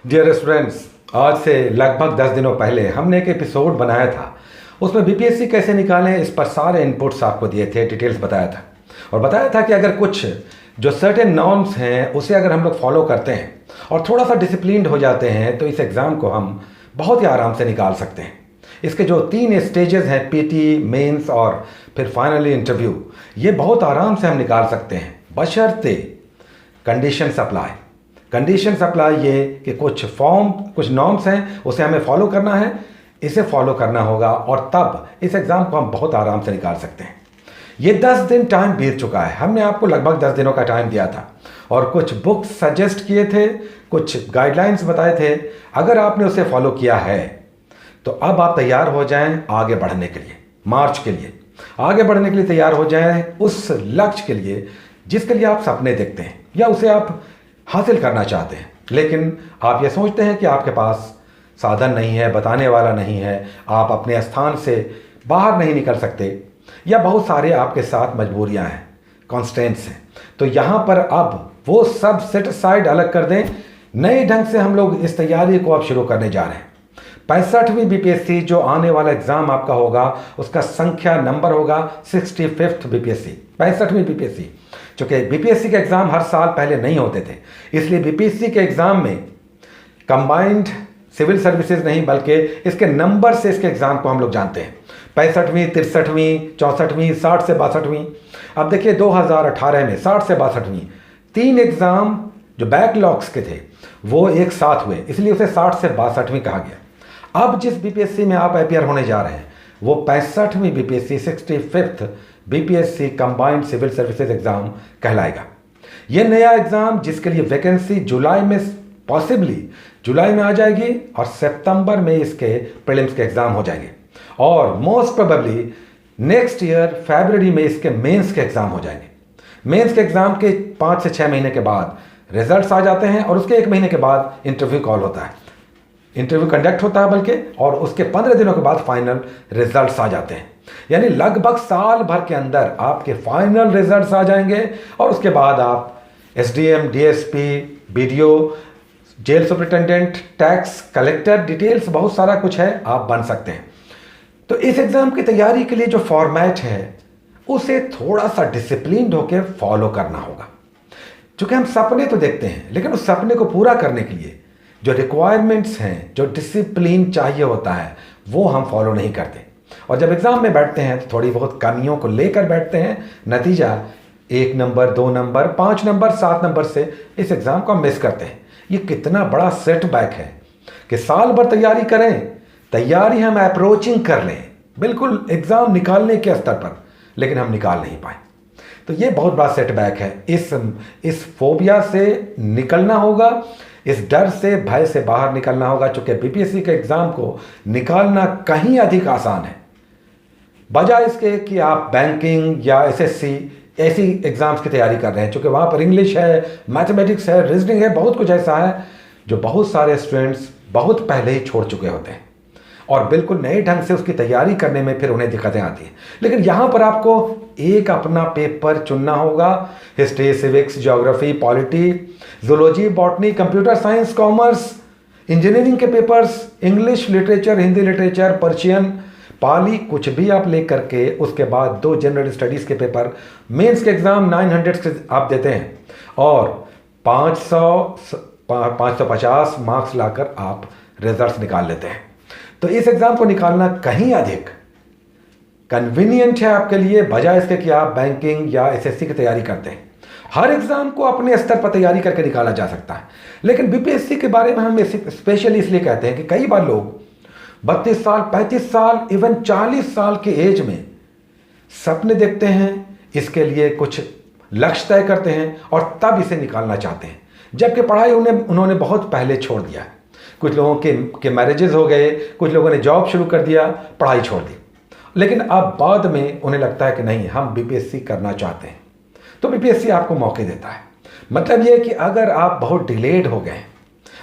Dear students, आज से लगभग 10 दिनों पहले हमने एक एपिसोड बनाया था। उसमें बीपीएससी कैसे निकालें इस पर सारे इनपुट्स आपको दिए थे, डिटेल्स बताया था और बताया था कि अगर कुछ जो सर्टेन नॉर्म्स हैं उसे अगर हम लोग फॉलो करते हैं और थोड़ा सा डिसिप्लिन्ड हो जाते हैं तो इस एग्ज़ाम को हम बहुत ही आराम से निकाल सकते हैं। इसके जो 3 स्टेजेस हैं, पीटी, मेंस और फिर फाइनली इंटरव्यू, ये बहुत आराम से हम निकाल सकते हैं बशर्ते कंडीशंस अप्लाई। कंडीशंस अप्लाई ये कि कुछ नॉर्म्स हैं उसे हमें फॉलो करना है, इसे फॉलो करना होगा और तब इस एग्ज़ाम को हम बहुत आराम से निकाल सकते हैं। ये 10 दिन टाइम बीत चुका है। हमने आपको लगभग 10 दिनों का टाइम दिया था और कुछ बुक्स सजेस्ट किए थे, कुछ गाइडलाइंस बताए थे। अगर आपने उसे फॉलो किया है तो अब आप तैयार हो जाएं आगे बढ़ने के लिए, मार्च के लिए आगे बढ़ने के लिए तैयार हो जाएं उस लक्ष्य के लिए जिसके लिए आप सपने देखते हैं या उसे आप हासिल करना चाहते हैं, लेकिन आप ये सोचते हैं कि आपके पास साधन नहीं है, बताने वाला नहीं है, आप अपने स्थान से बाहर नहीं निकल सकते या बहुत सारे आपके साथ मजबूरियां हैं, कॉन्स्टेंट्स हैं। तो यहाँ पर अब वो सब सेट साइड अलग कर दें। नए ढंग से हम लोग इस तैयारी को अब शुरू करने जा रहे हैं। 65वीं बीपीएससी जो आने वाला एग्जाम आपका होगा उसका संख्या नंबर होगा 65th बीपीएससी, 65वीं बीपीएससी। चूंकि बीपीएससी के एग्जाम हर साल पहले नहीं होते थे, इसलिए बीपीएससी के एग्जाम में कंबाइंड सिविल सर्विसेज नहीं बल्कि इसके नंबर से इसके एग्जाम को हम लोग जानते हैं। 65वीं, 63वीं, 64वीं, 60 से 62वीं। अब देखिए 2018 में 60 से 62वीं 3 एग्जाम जो बैकलॉग्स के थे वो एक साथ हुए, इसलिए उसे 60 से 62वीं कहा गया। अब जिस बीपीएससी में आप अपियर होने जा रहे हैं वो 65वीं BPSC, 65th BPSC combined civil services exam कहलाएगा। ये नया एग्जाम जिसके लिए वैकेंसी जुलाई में, पॉसिबली जुलाई में आ जाएगी और सितंबर में इसके प्रीलिम्स के एग्जाम हो जाएंगे और मोस्ट प्रोबेबली नेक्स्ट ईयर फरवरी में इसके मेंस के एग्जाम हो जाएंगे। मेंस के एग्जाम के 5 से 6 महीने के बाद रिजल्ट्स आ जाते हैं और उसके 1 महीने के बाद इंटरव्यू कॉल होता है, इंटरव्यू कंडक्ट होता है बल्कि, और उसके 15 दिनों के बाद फाइनल रिजल्ट्स आ जाते हैं। यानी लगभग साल भर के अंदर आपके फाइनल रिजल्ट्स आ जाएंगे और उसके बाद आप SDM, DSP, BDO, jail superintendent, tax collector, details बहुत सारा कुछ है, आप बन सकते हैं। तो इस एग्जाम की तैयारी के लिए जो फॉर्मेट है उसे थोड़ा सा डिसिप्लिन्ड होकर फॉलो करना होगा। क्योंकि हम सपने तो देखते हैं लेकिन उस सपने को पूरा करने के लिए जो रिक्वायरमेंट्स हैं, जो डिसिप्लिन चाहिए होता है, वो हम फॉलो नहीं करते और जब एग्ज़ाम में बैठते हैं तो थोड़ी बहुत कमियों को लेकर बैठते हैं। नतीजा 1 नंबर, 2 नंबर, 5 नंबर, 7 नंबर से इस एग्ज़ाम को हम मिस करते हैं। ये कितना बड़ा सेटबैक है कि साल भर तैयारी करें, तैयारी हम अप्रोचिंग कर लें बिल्कुल एग्ज़ाम निकालने के स्तर पर, लेकिन हम निकाल नहीं पाए। तो ये बहुत बड़ा सेटबैक है। इस फोबिया से निकलना होगा, इस डर से, भय से बाहर निकलना होगा। चूंकि बीपीएससी के एग्जाम को निकालना कहीं अधिक आसान है बजाय इसके कि आप बैंकिंग या एसएससी ऐसी एग्जाम्स की तैयारी कर रहे हैं। चूंकि वहाँ पर इंग्लिश है, मैथमेटिक्स है, रीजनिंग है, बहुत कुछ ऐसा है जो बहुत सारे स्टूडेंट्स बहुत पहले ही छोड़ चुके होते हैं और बिल्कुल नए ढंग से उसकी तैयारी करने में फिर उन्हें दिक्कतें आती हैं। लेकिन यहाँ पर आपको एक अपना पेपर चुनना होगा। History, civics, geography, polity, zoology, botany, computer science, commerce, engineering के papers, English literature, Hindi literature, Persian, Pali, कुछ भी आप ले करके उसके बाद 2 जनरल स्टडीज़ के पेपर, मेंस के एग्ज़ाम 900 के आप देते हैं और 550 मार्क्स लाकर आप रिजल्ट्स निकाल लेते हैं। तो इस एग्ज़ाम को निकालना कहीं अधिक कन्वीनियंट है आपके लिए बजाय इसके कि आप बैंकिंग या एसएससी की तैयारी करते हैं। हर एग्ज़ाम को अपने स्तर पर तैयारी करके निकाला जा सकता है, लेकिन बीपीएससी के बारे में हम स्पेशली इसलिए कहते हैं कि कई बार लोग 32 साल, 35 साल, इवन 40 साल के एज में सपने देखते हैं, इसके लिए कुछ लक्ष्य तय करते हैं और तब इसे निकालना चाहते हैं, जबकि पढ़ाई उन्होंने बहुत पहले छोड़ दिया। कुछ लोगों के मैरिजेस हो गए, कुछ लोगों ने जॉब शुरू कर दिया, पढ़ाई छोड़ दी, लेकिन अब बाद में उन्हें लगता है कि नहीं, हम बीपीएससी करना चाहते हैं। तो बीपीएससी आपको मौके देता है। मतलब ये कि अगर आप बहुत डिलेड हो गए,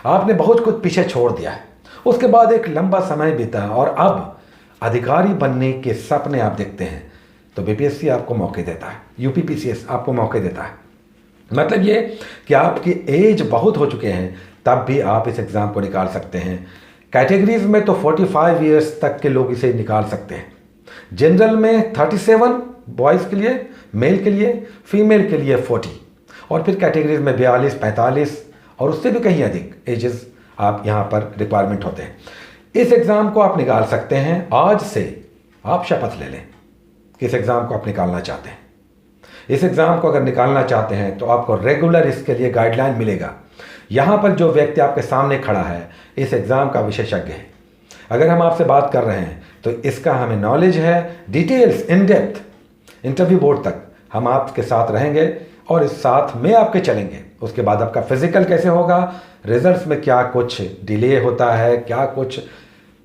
आपने बहुत कुछ पीछे छोड़ दिया है, उसके बाद एक लंबा समय बीता और अब अधिकारी बनने के सपने आप देखते हैं, तो बीपीएससी आपको मौके देता है, यूपीपीसीएस आपको मौके देता है। मतलब ये कि आपकी एज बहुत हो चुके हैं तब भी आप इस एग्ज़ाम को निकाल सकते हैं। कैटेगरीज में तो 45 ईयर्स तक के लोग इसे निकाल सकते हैं। जनरल में 37 बॉयज़ के लिए, मेल के लिए, फीमेल के लिए 40, और फिर कैटेगरीज में 42, 45 और उससे भी कहीं अधिक एजेस आप यहाँ पर रिक्वायरमेंट होते हैं। इस एग्ज़ाम को आप निकाल सकते हैं। आज से आप शपथ ले लें कि इस एग्ज़ाम को आप निकालना चाहते हैं। इस एग्ज़ाम को अगर निकालना चाहते हैं तो आपको रेगुलर इसके लिए गाइडलाइन मिलेगा। यहाँ पर जो व्यक्ति आपके सामने खड़ा है इस एग्ज़ाम का विशेषज्ञ है। अगर हम आपसे बात कर रहे हैं तो इसका हमें नॉलेज है, details in depth, interview board तक हम आपके साथ रहेंगे और इस साथ में आपके चलेंगे। उसके बाद आपका फिजिकल कैसे होगा, रिजल्ट्स में क्या कुछ डिले होता है, क्या कुछ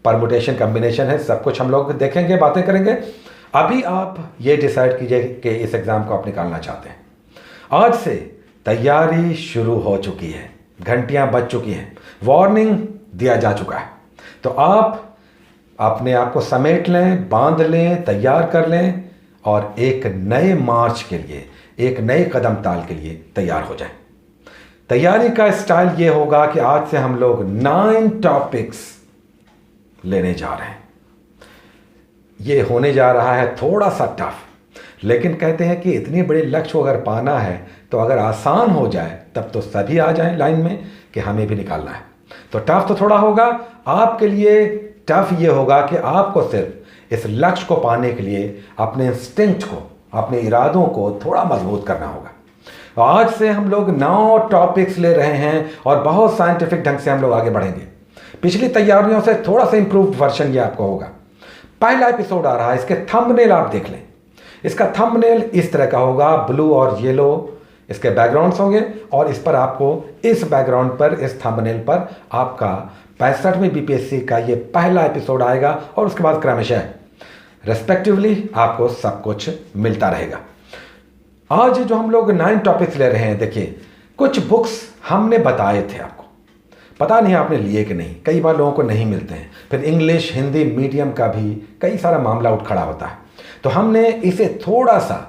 परमुटेशन कम्बिनेशन है, सब कुछ हम लोग देखेंगे, बातें करेंगे। अभी आप ये डिसाइड कीजिए कि इस एग्ज़ाम को आप निकालना चाहते हैं। आज से तैयारी शुरू हो चुकी है, घंटियां बज चुकी हैं, वार्निंग दिया जा चुका है। तो आप अपने आप को समेट लें, बांध लें, तैयार कर लें और एक नए मार्च के लिए, एक नए कदम ताल के लिए तैयार हो जाएं। तैयारी का स्टाइल ये होगा कि आज से हम लोग 9 टॉपिक्स लेने जा रहे हैं। ये होने जा रहा है थोड़ा सा टफ, लेकिन कहते हैं कि इतनी बड़ी लक्ष्य को अगर पाना है तो अगर आसान हो जाए तब तो सभी आ जाएं लाइन में कि हमें भी निकालना है। तो टफ तो थोड़ा होगा आपके लिए। टफ ये होगा कि आपको सिर्फ इस लक्ष्य को पाने के लिए अपने इंस्टिंक्ट को, अपने इरादों को थोड़ा मजबूत करना होगा। तो आज से हम लोग 9 टॉपिक्स ले रहे हैं और बहुत साइंटिफिक ढंग से हम लोग आगे बढ़ेंगे। पिछली तैयारियों से थोड़ा सा इंप्रूव्ड वर्जन ये आपको होगा। पहला एपिसोड आ रहा है, इसके थंबनेल आप देख लें। इसका थंबनेल इस तरह का होगा, ब्लू और येलो इसके बैकग्राउंड्स होंगे और इस पर आपको, इस बैकग्राउंड पर, इस थंबनेल पर आपका 65वें बीपीएससी का ये पहला एपिसोड आएगा और उसके बाद क्रमशः रेस्पेक्टिवली आपको सब कुछ मिलता रहेगा। आज जो हम लोग 9 टॉपिक्स ले रहे हैं, देखिए कुछ बुक्स हमने बताए थे आपको, पता नहीं आपने लिए कि नहीं, कई बार लोगों को नहीं मिलते हैं। फिर इंग्लिश हिंदी मीडियम का भी कई सारा मामला उठ खड़ा होता है, तो हमने इसे थोड़ा सा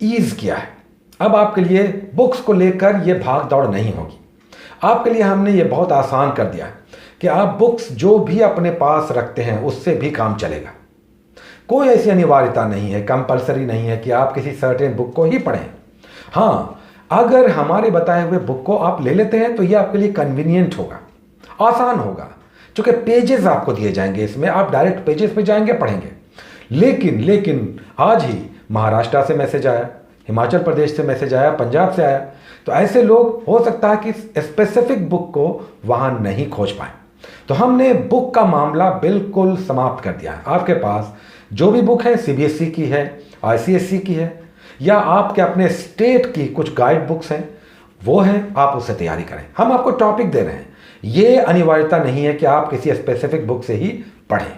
ईज किया है। अब आपके लिए बुक्स को लेकर ये भाग दौड़ नहीं होगी। आपके लिए हमने ये बहुत आसान कर दिया है कि आप बुक्स जो भी अपने पास रखते हैं उससे भी काम चलेगा। कोई ऐसी अनिवार्यता नहीं है, कंपलसरी नहीं है कि आप किसी सर्टेन बुक को ही पढ़ें। हाँ, अगर हमारे बताए हुए बुक को आप ले लेते हैं तो ये आपके लिए कन्वीनियंट होगा, आसान होगा, क्योंकि पेजेस आपको दिए जाएंगे, इसमें आप डायरेक्ट पेजेस पे जाएंगे, पढ़ेंगे। लेकिन आज ही महाराष्ट्र से मैसेज आया, हिमाचल प्रदेश से मैसेज आया, पंजाब से आया, तो ऐसे लोग हो सकता है कि स्पेसिफिक बुक को वहां नहीं खोज पाए। तो हमने बुक का मामला बिल्कुल समाप्त कर दिया है। आपके पास जो भी बुक है, सीबीएसई की है, आईसीएसई की है, या आपके अपने स्टेट की कुछ गाइड बुक्स हैं, वो हैं, आप उससे तैयारी करें। हम आपको टॉपिक दे रहे हैं, ये अनिवार्यता नहीं है कि आप किसी स्पेसिफिक बुक से ही पढ़ें।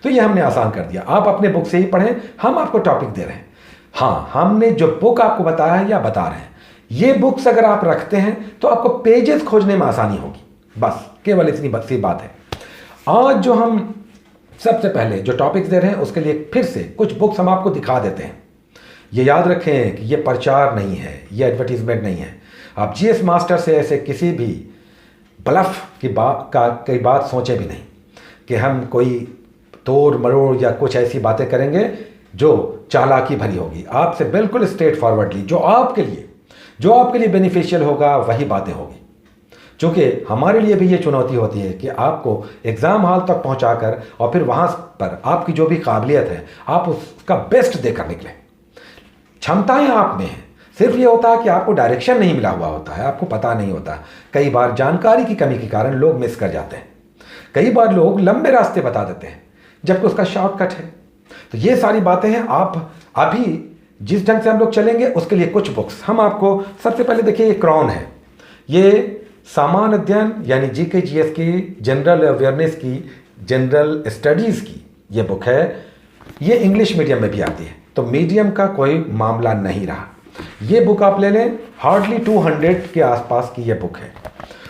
तो ये हमने आसान कर दिया, आप अपने बुक से ही पढ़ें, हम आपको टॉपिक दे रहे हैं। हाँ, हमने जो बुक आपको बताया है या बता रहे हैं, ये बुक्स अगर आप रखते हैं तो आपको पेजेस खोजने में आसानी होगी। बस केवल इतनी सी बात है। आज जो हम सबसे पहले जो टॉपिक्स दे रहे हैं उसके लिए फिर से कुछ बुक्स हम आपको दिखा देते हैं। ये याद रखें कि ये प्रचार नहीं है, ये एडवर्टीजमेंट नहीं है। आप जीएस मास्टर से ऐसे किसी भी ब्लफ की बात सोचें भी नहीं कि हम कोई तोड़ मरोड़ या कुछ ऐसी बातें करेंगे जो चालाकी भरी होगी। आपसे बिल्कुल स्ट्रेट फॉरवर्डली जो आपके लिए बेनिफिशियल होगा वही बातें होगी। क्योंकि हमारे लिए भी ये चुनौती होती है कि आपको एग्ज़ाम हॉल तक पहुंचाकर और फिर वहां पर आपकी जो भी काबिलियत है आप उसका बेस्ट देकर निकलें। क्षमताएं आप में हैं, सिर्फ ये होता है कि आपको डायरेक्शन नहीं मिला हुआ होता है, आपको पता नहीं होता। कई बार जानकारी की कमी के कारण लोग मिस कर जाते हैं। कई बार लोग लंबे रास्ते बता देते हैं जबकि उसका शॉर्टकट है। तो ये सारी बातें हैं। आप अभी जिस ढंग से हम लोग चलेंगे उसके लिए कुछ बुक्स हम आपको, सबसे पहले देखिए ये क्रॉन है, ये सामान्य अध्ययन यानी जीके जीएस की, जनरल अवेयरनेस की, जनरल स्टडीज़ की ये बुक है। ये इंग्लिश मीडियम में भी आती है, तो मीडियम का कोई मामला नहीं रहा। ये बुक आप ले लें, हार्डली 200 के आसपास की ये बुक है।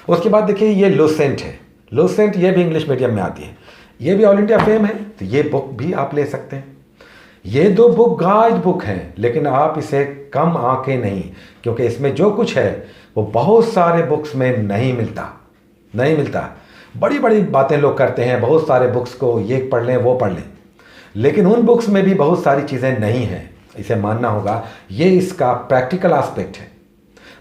उसके बाद देखिए ये लुसेंट है, लुसेंट ये भी इंग्लिश मीडियम में आती है, ये भी ऑल इंडिया फेम है, तो ये बुक भी आप ले सकते हैं। ये 2 बुक गाइड बुक हैं, लेकिन आप इसे कम आंके नहीं, क्योंकि इसमें जो कुछ है वो बहुत सारे बुक्स में नहीं मिलता। नहीं मिलता। बड़ी बड़ी बातें लोग करते हैं, बहुत सारे बुक्स को ये पढ़ लें वो पढ़ लें, लेकिन उन बुक्स में भी बहुत सारी चीज़ें नहीं हैं, इसे मानना होगा। ये इसका प्रैक्टिकल एस्पेक्ट है।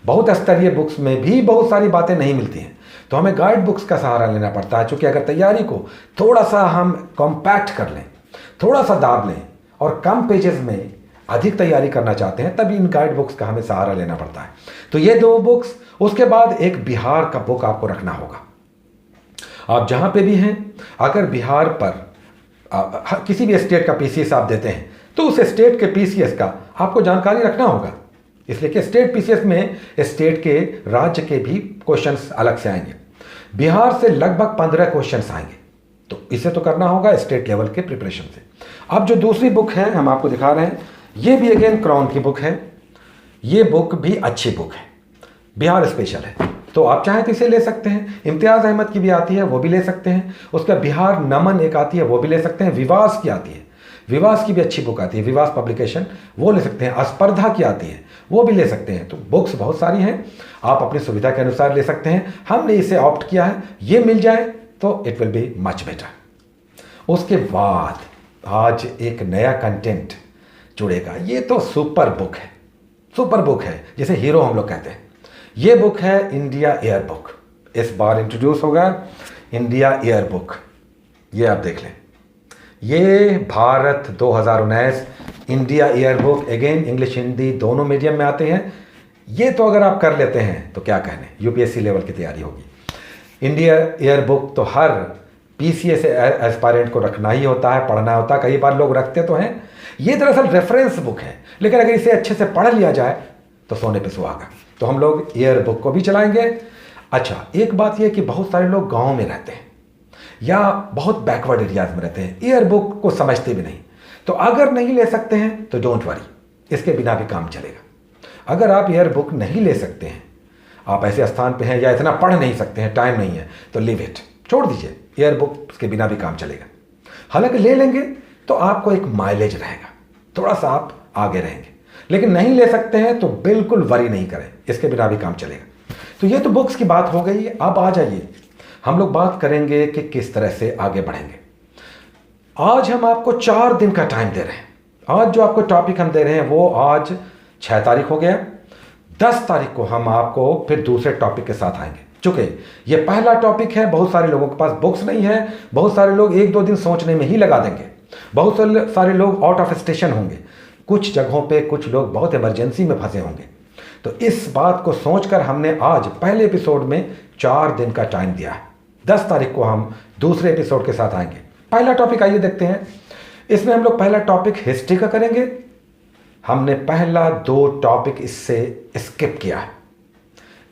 बहुत स्तरीय बुक्स में भी बहुत सारी बातें नहीं मिलती हैं, तो हमें गाइड बुक्स का सहारा लेना पड़ता है। क्योंकि अगर तैयारी को थोड़ा सा हम कॉम्पैक्ट कर लें, थोड़ा सा दाब लें और कम पेजेस में अधिक तैयारी करना चाहते हैं, तभी इन गाइड बुक्स का हमें सहारा लेना पड़ता है। तो ये 2 बुक्स, उसके बाद एक बिहार का बुक आपको रखना होगा। आप जहाँ पे भी हैं, अगर बिहार पर किसी भी स्टेट का पीसीएस आप देते हैं, तो उस स्टेट के पीसीएस का आपको जानकारी रखना होगा। इसलिए कि स्टेट पीसीएस में स्टेट के, राज्य के भी क्वेश्चंस अलग से आएंगे। बिहार से लगभग 15 क्वेश्चंस आएंगे, तो इसे तो करना होगा स्टेट लेवल के प्रिपरेशन से। अब जो दूसरी बुक है हम आपको दिखा रहे हैं, ये भी अगेन क्राउन की बुक है। ये बुक भी अच्छी बुक है, बिहार स्पेशल है, तो आप चाहें तो इसे ले सकते हैं। इम्तियाज़ अहमद की भी आती है, वो भी ले सकते हैं। उसका बिहार नमन एक आती है, वो भी ले सकते हैं। विवास की आती है, विवास की भी अच्छी बुक आती है, विवास पब्लिकेशन, वो ले सकते हैं। स्पर्धा की आती है, वो भी ले सकते हैं। तो बुक्स बहुत सारी हैं, आप अपनी सुविधा के अनुसार ले सकते हैं। हमने इसे ऑप्ट किया है, ये मिल जाए तो it will be much better. उसके बाद आज एक नया कंटेंट जुड़ेगा। ये तो सुपर बुक है, सुपर बुक है, जिसे हीरो हम लोग कहते हैं। ये बुक है इंडिया ईयर बुक। इस बार इंट्रोड्यूस होगा इंडिया ईयर बुक। ये आप देख लें, ये Bharat 2019 India year book. Again English Hindi दोनों मीडियम में आते हैं। ये तो अगर आप कर लेते हैं तो क्या कहने, यूपीएससी लेवल की तैयारी होगी। इंडिया ईयर बुक तो हर पीसीएस एस्पायरेंट को रखना ही होता है, पढ़ना होता है। कई बार लोग रखते तो हैं। ये दरअसल रेफरेंस बुक है, लेकिन अगर इसे अच्छे से पढ़ लिया जाए तो सोने पे सुहागा। तो हम लोग ईयर बुक को भी चलाएंगे। अच्छा, एक बात यह कि बहुत सारे लोग गांव में रहते हैं या बहुत बैकवर्ड एरियाज में रहते हैं, ईयर बुक को समझते भी नहीं। तो अगर नहीं ले सकते हैं तो डोंट वरी, इसके बिना भी काम चलेगा। अगर आप ईयर बुक नहीं ले सकते हैं, आप ऐसे स्थान पे हैं या इतना पढ़ नहीं सकते हैं, टाइम नहीं है, तो लीव इट, छोड़ दीजिए। ईयर बुक के बिना भी काम चलेगा। हालांकि ले लेंगे तो आपको एक माइलेज रहेगा, थोड़ा सा आप आगे रहेंगे। लेकिन नहीं ले सकते हैं तो बिल्कुल वरी नहीं करें, इसके बिना भी काम चलेगा। तो ये तो बुक्स की बात हो गई। अब आ जाइए, हम लोग बात करेंगे कि किस तरह से आगे बढ़ेंगे। आज हम आपको 4 दिन का टाइम दे रहे हैं। आज जो आपको टॉपिक हम दे रहे हैं वो आज 6 तारीख हो गया। 10 तारीख को हम आपको फिर दूसरे टॉपिक के साथ आएंगे। चूंकि ये पहला टॉपिक है, बहुत सारे लोगों के पास बुक्स नहीं है, बहुत सारे लोग 1-2 दिन सोचने में ही लगा देंगे, बहुत सारे लोग आउट ऑफ स्टेशन होंगे, कुछ जगहों पे कुछ लोग बहुत इमरजेंसी में फंसे होंगे। तो इस बात को सोचकर हमने आज पहले एपिसोड में 4 दिन का टाइम दिया है। 10 तारीख को हम दूसरे एपिसोड के साथ आएंगे। पहला टॉपिक आइए देखते हैं। इसमें हम लोग पहला टॉपिक हिस्ट्री का करेंगे। हमने पहला 2 टॉपिक इससे स्किप किया है।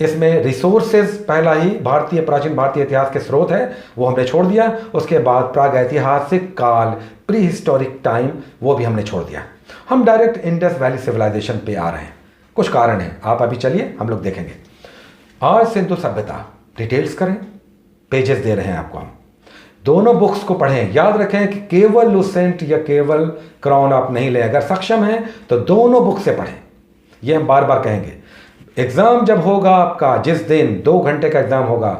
इसमें रिसोर्सेज पहला ही प्राचीन भारतीय इतिहास के स्रोत है, वो हमने छोड़ दिया। उसके बाद प्राग ऐतिहासिक काल, प्री हिस्टोरिक टाइम, वो भी हमने छोड़ दिया। हम डायरेक्ट इंडस वैली सिविलाइजेशन पे आ रहे हैं। कुछ कारण है, आप अभी चलिए हम लोग देखेंगे। आज सिंधु सभ्यता डिटेल्स करें, पेजेस दे रहे हैं आपको हम। दोनों बुक्स को पढ़ें। याद रखें कि केवल लुसेंट या केवल क्राउन आप नहीं लें। अगर सक्षम हैं तो दोनों बुक से पढ़ें। ये हम बार बार कहेंगे। एग्जाम जब होगा आपका, जिस दिन 2 घंटे का एग्जाम होगा,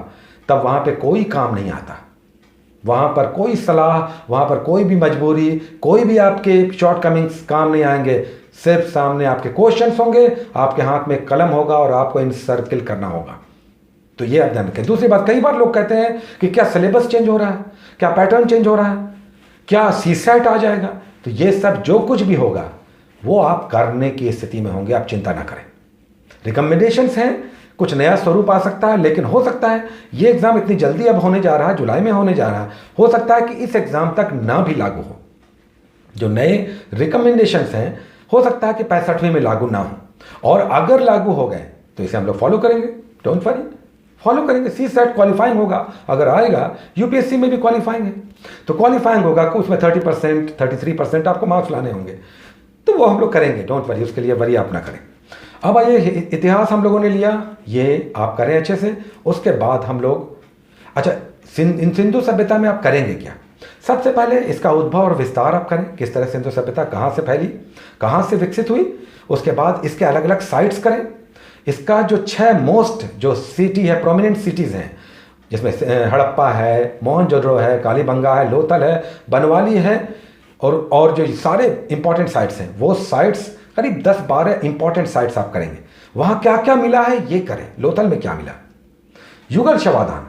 तब वहां पे कोई काम नहीं आता, वहां पर कोई सलाह, वहां पर कोई भी मजबूरी, कोई भी आपके शॉर्टकमिंग्स काम नहीं आएंगे। सिर्फ सामने आपके क्वेश्चंस होंगे, आपके हाथ में कलम होगा और आपको इन सर्किल करना होगा। तो ये आप ध्यान रखें। दूसरी बात, कई बार लोग कहते हैं कि क्या सिलेबस चेंज हो रहा है, क्या पैटर्न चेंज हो रहा है, क्या सीसेट आ जाएगा। तो ये सब जो कुछ भी होगा वो आप करने की स्थिति में होंगे, आप चिंता ना करें। रिकमेंडेशंस हैं, कुछ नया स्वरूप आ सकता है, लेकिन हो सकता है ये एग्जाम इतनी जल्दी अब होने जा रहा है, जुलाई में होने जा रहा है, हो सकता है कि इस एग्जाम तक ना भी लागू हो। जो नए रिकमेंडेशंस हैं हो सकता है कि 65वें में लागू ना हो, और अगर लागू हो गए तो इसे हम लोग फॉलो करेंगे। डोंट वरी, फॉलो करेंगे। सीसेट क्वालिफाइंग होगा, अगर आएगा यूपीएससी में भी क्वालिफाइंग है, तो क्वालिफाइंग होगा कि उसमें 30%, 33% आपको मार्क्स लाने होंगे, तो वो हम लोग करेंगे। डोंट वरी, उसके लिए वरी आप ना करें। अब आइए, इतिहास हम लोगों ने लिया, ये आप करें अच्छे से। उसके बाद हम लोग, अच्छा, सिंधु सभ्यता में आप करेंगे क्या? सबसे पहले इसका उद्भव और विस्तार आप करें, किस तरह सिंधु सभ्यता कहाँ से फैली, कहाँ से विकसित हुई। उसके बाद इसके अलग अलग साइट्स करें। इसका जो 6 मोस्ट जो सिटी है, प्रोमिनेंट सिटीज़ हैं, जिसमें हड़प्पा है, मोहनजोदड़ो है, कालीबंगा है, लोथल है, बनवाली है, और जो सारे इंपॉर्टेंट साइट्स हैं वो साइट्स करीब 10-12 इंपॉर्टेंट साइट्स आप करेंगे। वहाँ क्या क्या मिला है ये करें। लोथल में क्या मिला, युगल शवाधान,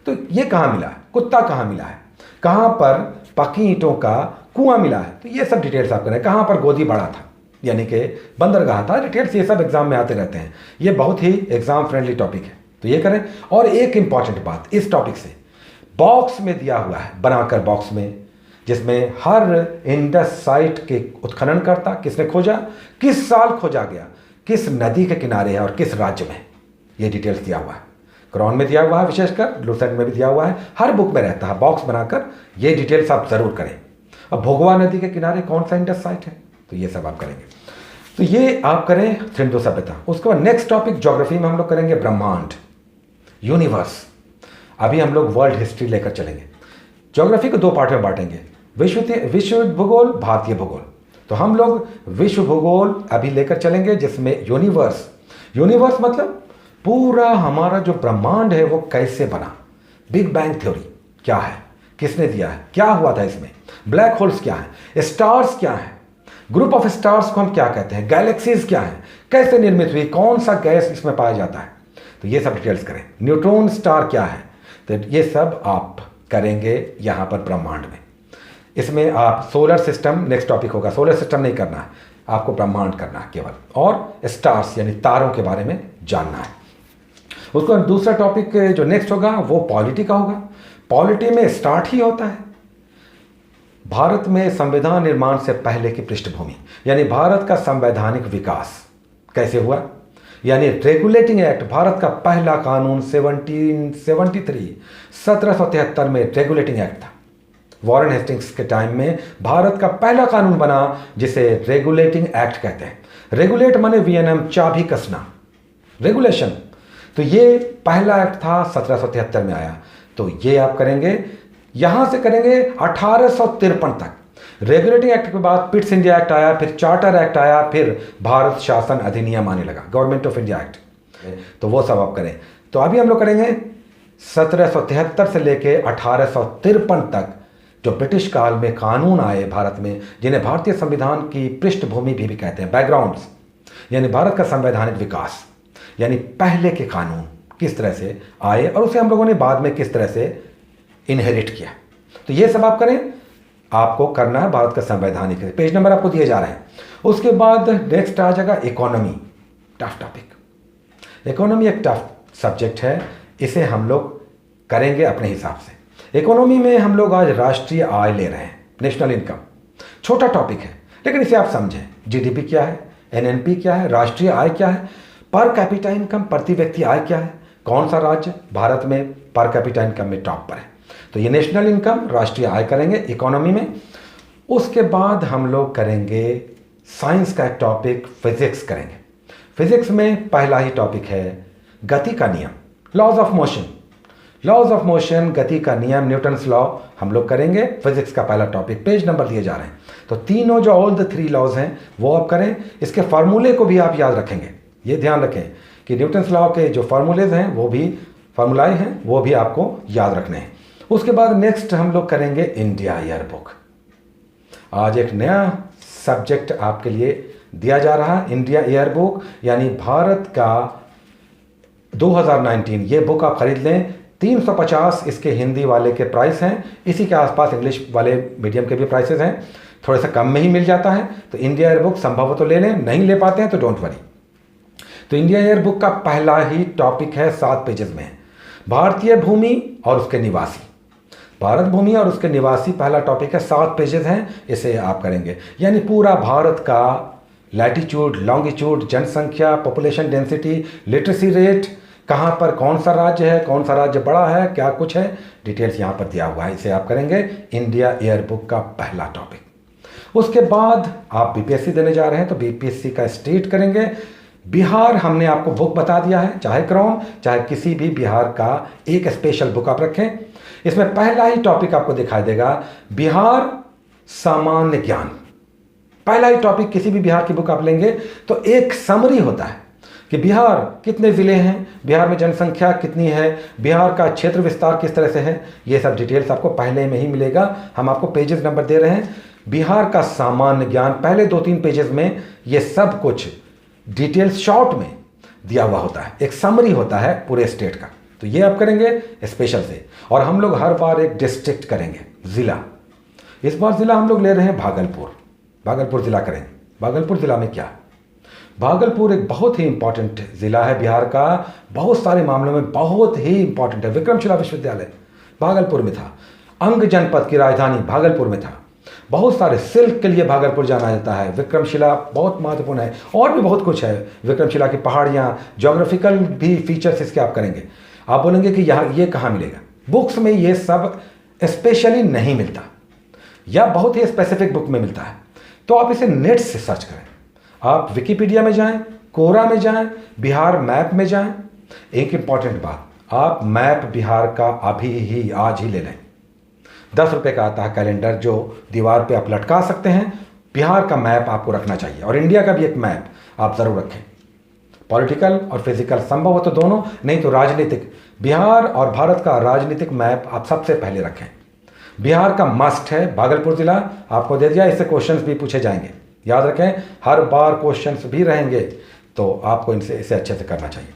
तो ये कहाँ मिला है, कुत्ता कहाँ मिला है, कहाँ पर पक्की ईंटों का कुआं मिला है, तो ये सब डिटेल्स आप करें। कहाँ पर गोदी बड़ा था यानी कि बंदरगाह था, डिटेल्स ये सब एग्जाम में आते रहते हैं। ये बहुत ही एग्जाम फ्रेंडली टॉपिक है, तो ये करें। और एक इंपॉर्टेंट बात इस टॉपिक से, बॉक्स में दिया हुआ है, बनाकर बॉक्स में, जिसमें हर इंडस साइट के उत्खनन करता, किसने खोजा, किस साल खोजा गया, किस नदी के किनारे है और किस राज्य में, ये डिटेल्स दिया हुआ है। क्रॉन में दिया हुआ है, विशेषकर लुसेंट में भी दिया हुआ है, हर बुक में रहता है। बॉक्स बनाकर ये डिटेल्स आप जरूर करें। अब भोगवा नदी के किनारे कौन सा इंडस साइट है, तो ये सब आप करेंगे। तो ये आप करें सिंधु सभ्यता। उसके बाद नेक्स्ट टॉपिक ज्योग्राफी में हम लोग करेंगे ब्रह्मांड, यूनिवर्स। अभी हम लोग वर्ल्ड हिस्ट्री लेकर चलेंगे। ज्योग्राफी को 2 पार्ट में बांटेंगे, विश्व भूगोल, भारतीय भूगोल। तो हम लोग विश्व भूगोल अभी लेकर चलेंगे, जिसमें यूनिवर्स मतलब पूरा हमारा जो ब्रह्मांड है वो कैसे बना, बिग बैंग थ्योरी क्या है, किसने दिया है, क्या हुआ था इसमें, ब्लैक होल्स क्या है, स्टार्स क्या है, ग्रुप ऑफ स्टार्स को हम क्या कहते हैं, गैलेक्सीज क्या है, कैसे निर्मित हुई, कौन सा गैस इसमें पाया जाता है, तो ये सब डिटेल्स करें। न्यूट्रॉन स्टार क्या है, तो ये सब आप करेंगे यहाँ पर ब्रह्मांड में। इसमें आप सोलर सिस्टम नेक्स्ट टॉपिक होगा, सोलर सिस्टम नहीं करना है आपको, ब्रह्मांड करना है केवल, और स्टार्स यानी तारों के बारे में जानना है। उसको दूसरा टॉपिक जो नेक्स्ट होगा वो पॉलिटी का होगा। पॉलिटी में स्टार्ट ही होता है भारत में संविधान निर्माण से पहले की पृष्ठभूमि, यानी भारत का संवैधानिक विकास कैसे हुआ, यानी रेगुलेटिंग एक्ट, भारत का पहला कानून 1773 में रेगुलेटिंग एक्ट था। वॉरेन हेस्टिंग्स के टाइम में भारत का पहला कानून बना जिसे रेगुलेटिंग एक्ट कहते हैं। रेगुलेट माने वीएनएम, चाबी कसना, रेगुलेशन। तो ये पहला एक्ट था, 1773 में आया। तो ये आप करेंगे, यहां से करेंगे 1853 तक। रेगुलेटिंग एक्ट के बाद पिट्स इंडिया एक्ट आया, फिर चार्टर एक्ट आया, फिर भारत शासन अधिनियम आने लगा, गवर्नमेंट ऑफ इंडिया एक्ट। तो वो सब आप करें। तो अभी हम लोग करेंगे 1773 से लेके 1853 तक जो ब्रिटिश काल में कानून आए भारत में, जिन्हें भारतीय संविधान की पृष्ठभूमि भी कहते हैं, बैकग्राउंड्स, यानी भारत का संवैधानिक विकास, यानी पहले के कानून किस तरह से आए और उसे हम लोगों ने बाद में किस तरह से इनहेरिट किया। तो ये सब आप करें, आपको करना है भारत का संवैधानिक। पेज नंबर आपको दिए जा रहे हैं। उसके बाद नेक्स्ट आ जाएगा इकोनॉमी, टफ टॉपिक। इकोनॉमी एक टफ सब्जेक्ट है, इसे हम लोग करेंगे अपने हिसाब से। इकोनॉमी में हम लोग आज राष्ट्रीय आय ले रहे हैं, नेशनल इनकम। छोटा टॉपिक है लेकिन इसे आप समझें। जीडीपी क्या है, एनएनपी क्या है, राष्ट्रीय आय क्या है, पर कैपिटा इनकम, प्रति व्यक्ति आय क्या है, कौन सा राज्य भारत में पर कैपिटा इनकम में टॉप पर है। तो ये नेशनल इनकम, राष्ट्रीय आय करेंगे इकोनॉमी में। उसके बाद हम लोग करेंगे साइंस का एक टॉपिक, फिजिक्स करेंगे। फिजिक्स में पहला ही टॉपिक है गति का नियम, laws of motion. Laws of motion, गति का नियम, न्यूटन्स लॉ हम लोग करेंगे, फिजिक्स का पहला टॉपिक। पेज नंबर दिए जा रहे हैं। तो तीनों जो ऑल द 3 लॉज हैं वो आप करें। इसके फार्मूले को भी आप याद रखेंगे। ये ध्यान रखें कि न्यूटन्स लॉ के जो फार्मूलेज हैं वो भी फार्मूलाए हैं, वो भी आपको याद रखने हैं। उसके बाद नेक्स्ट हम लोग करेंगे इंडिया ईयर बुक। आज एक नया सब्जेक्ट आपके लिए दिया जा रहा है, इंडिया ईयर बुक, यानी भारत का 2019। ये बुक आप खरीद लें, 350 इसके हिंदी वाले के प्राइस हैं, इसी के आसपास इंग्लिश वाले मीडियम के भी प्राइसेस हैं, थोड़े सा कम में ही मिल जाता है। तो इंडिया ईयर बुक संभव तो ले लें, नहीं ले पाते हैं तो डोंट वरी। तो इंडिया ईयर बुक का पहला ही टॉपिक है, 7 पेजेस में, भारतीय भूमि और उसके निवासी। भारत भूमि और उसके निवासी पहला टॉपिक है, 7 पेजेस हैं, इसे आप करेंगे। यानी पूरा भारत का लैटिट्यूड, लॉन्गिट्यूड, जनसंख्या, पॉपुलेशन डेंसिटी, लिटरेसी रेट, कहाँ पर कौन सा राज्य है, कौन सा राज्य बड़ा है, क्या कुछ है, डिटेल्स यहाँ पर दिया हुआ है, इसे आप करेंगे इंडिया ईयर बुक का पहला टॉपिक। उसके बाद आप बीपीएससी देने जा रहे हैं तो बीपीएससी का स्टेट करेंगे। बिहार हमने आपको बुक बता दिया है, चाहे क्रॉन चाहे किसी भी बिहार का एक स्पेशल बुक आप रखें। इसमें पहला ही टॉपिक आपको दिखाई देगा, बिहार सामान्य ज्ञान। पहला ही टॉपिक किसी भी बिहार की बुक आप लेंगे तो एक समरी होता है, कि बिहार कितने ज़िले हैं, बिहार में जनसंख्या कितनी है, बिहार का क्षेत्र विस्तार किस तरह से है, ये सब डिटेल्स आपको पहले में ही मिलेगा। हम आपको पेजेस नंबर दे रहे हैं। बिहार का सामान्य ज्ञान पहले 2-3 पेजेस में ये सब कुछ डिटेल्स शॉर्ट में दिया हुआ होता है, एक समरी होता है पूरे स्टेट का। तो ये आप करेंगे स्पेशल से। और हम लोग हर बार एक डिस्ट्रिक्ट करेंगे, ज़िला। इस बार ज़िला हम लोग ले रहे हैं भागलपुर ज़िला करेंगे। भागलपुर ज़िला में क्या, भागलपुर एक बहुत ही इंपॉर्टेंट ज़िला है बिहार का, बहुत सारे मामलों में बहुत ही इंपॉर्टेंट है। विक्रमशिला विश्वविद्यालय भागलपुर में था, अंग जनपद की राजधानी भागलपुर में था, बहुत सारे सिल्क के लिए भागलपुर जाना जाता है। विक्रमशिला बहुत महत्वपूर्ण है, और भी बहुत कुछ है। विक्रमशिला की पहाड़ियाँ, ज्योग्राफिकल भी फीचर्स इसके आप करेंगे। आप बोलेंगे कि यहाँ ये कहाँ मिलेगा, बुक्स में ये सब स्पेशली नहीं मिलता, या बहुत ही स्पेसिफिक बुक में मिलता है। तो आप इसे नेट से सर्च करें, आप विकिपीडिया में जाएं, कोरा में जाएं, बिहार मैप में जाएं। एक इंपॉर्टेंट बात, आप मैप बिहार का अभी ही आज ही ले लें। 10 रुपये का आता है कैलेंडर, जो दीवार पे आप लटका सकते हैं। बिहार का मैप आपको रखना चाहिए, और इंडिया का भी एक मैप आप ज़रूर रखें। पॉलिटिकल और फिजिकल संभव हो तो दोनों, नहीं तो राजनीतिक, बिहार और भारत का राजनीतिक मैप आप सबसे पहले रखें। बिहार का मस्ट है भागलपुर ज़िला, आपको दे दिया। इससे क्वेश्चंस भी पूछे जाएंगे, याद रखें, हर बार क्वेश्चंस भी रहेंगे, तो आपको इसे अच्छे से करना चाहिए।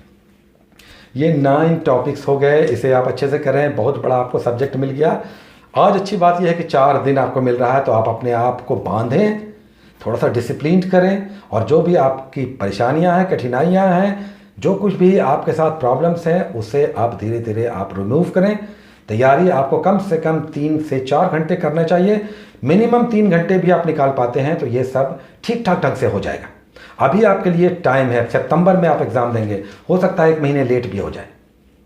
ये 9 टॉपिक्स हो गए, इसे आप अच्छे से करें। बहुत बड़ा आपको सब्जेक्ट मिल गया आज। अच्छी बात यह है कि 4 दिन आपको मिल रहा है, तो आप अपने आप को बांधें, थोड़ा सा डिसिप्लिन करें, और जो भी आपकी परेशानियां हैं, कठिनाइयां हैं, जो कुछ भी आपके साथ प्रॉब्लम्स हैं, उसे आप धीरे धीरे आप रिमूव करें। तैयारी आपको कम से कम 3 से 4 घंटे करना चाहिए। मिनिमम 3 घंटे भी आप निकाल पाते हैं तो ये सब ठीक ठाक ढंग से हो जाएगा। अभी आपके लिए टाइम है, सितंबर में आप एग्ज़ाम देंगे, हो सकता है 1 महीने लेट भी हो जाए,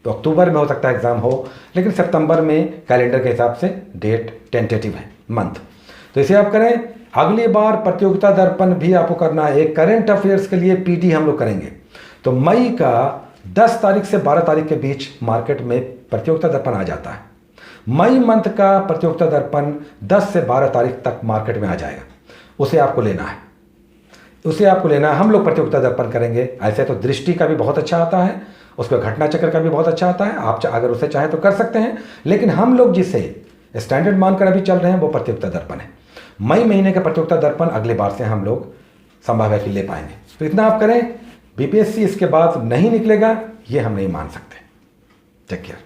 तो अक्टूबर में हो सकता है एग्ज़ाम हो, लेकिन सितंबर में कैलेंडर के हिसाब से डेट टेंटेटिव है, मंथ। तो इसे आप करें। अगली बार प्रतियोगिता दर्पण भी आपको करना है। एक करंट अफेयर्स के लिए पीटी हम लोग करेंगे, तो मई का 10 तारीख से 12 तारीख के बीच मार्केट में प्रतियोगिता दर्पण आ जाता है। मई मंथ का प्रतियोगिता दर्पण 10 से 12 तारीख तक मार्केट में आ जाएगा, उसे आपको लेना है, हम लोग प्रतियोगिता दर्पण करेंगे। ऐसे तो दृष्टि का भी बहुत अच्छा आता है, उसका घटना चक्र का भी बहुत अच्छा आता है, आप अगर उसे चाहें तो कर सकते हैं। लेकिन हम लोग जिसे स्टैंडर्ड मानकर अभी चल रहे हैं वो प्रतियोगिता दर्पण है। मई महीने का प्रतियोगिता दर्पण अगले बार से हम लोग संभव है कि ले पाएंगे। तो इतना आप करें, बीपीएससी इसके बाद नहीं निकलेगा ये हम नहीं मान सकते। Take care.